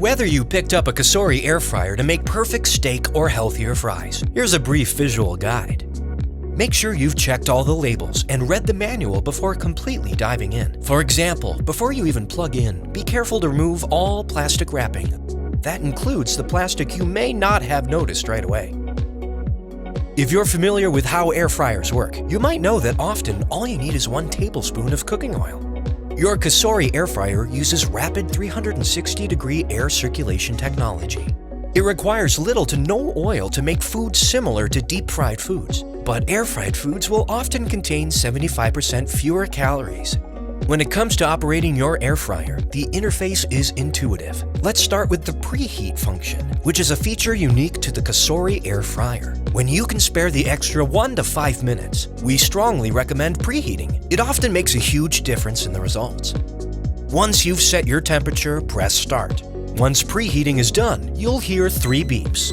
Whether you picked up a Cosori air fryer to make perfect steak or healthier fries, here's a brief visual guide. Make sure you've checked all the labels and read the manual before completely diving in. For example, before you even plug in, be careful to remove all plastic wrapping. That includes the plastic you may not have noticed right away. If you're familiar with how air fryers work, you might know that often all you need is 1 tablespoon of cooking oil. Your Cosori air fryer uses rapid 360-degree air circulation technology. It requires little to no oil to make foods similar to deep-fried foods, but air-fried foods will often contain 75% fewer calories. When it comes to operating your air fryer, the interface is intuitive. Let's start with the preheat function, which is a feature unique to the Cosori air fryer. When you can spare the extra 1 to 5 minutes, we strongly recommend preheating. It often makes a huge difference in the results. Once you've set your temperature, press start. Once preheating is done, you'll hear 3 beeps.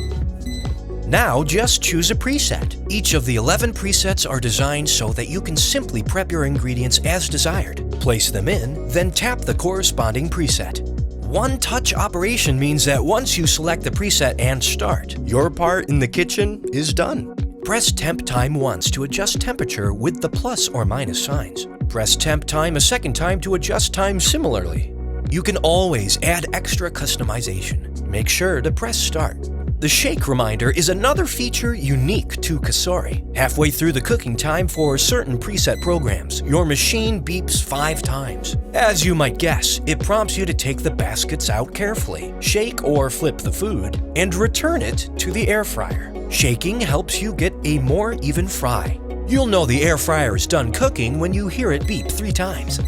Now just choose a preset. Each of the 11 presets are designed so that you can simply prep your ingredients as desired. Place them in, then tap the corresponding preset. One-touch operation means that once you select the preset and start, your part in the kitchen is done. Press temp time once to adjust temperature with the plus or minus signs. Press temp time a second time to adjust time similarly. You can always add extra customization. Make sure to press start. The shake reminder is another feature unique to Cosori. Halfway through the cooking time for certain preset programs, your machine beeps 5 times. As you might guess, it prompts you to take the baskets out carefully, shake or flip the food, and return it to the air fryer. Shaking helps you get a more even fry. You'll know the air fryer is done cooking when you hear it beep 3 times.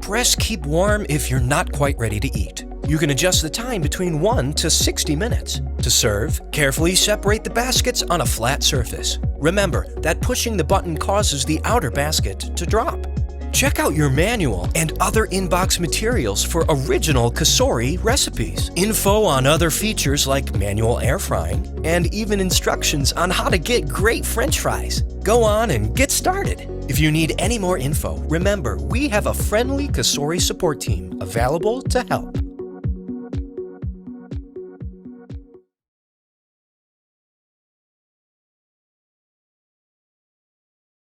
Press keep warm if you're not quite ready to eat. You can adjust the time between 1 to 60 minutes. To serve, carefully separate the baskets on a flat surface. Remember that pushing the button causes the outer basket to drop. Check out your manual and other inbox materials for original Cosori recipes, info on other features like manual air frying, and even instructions on how to get great French fries. Go on and get started. If you need any more info, remember we have a friendly Cosori support team available to help.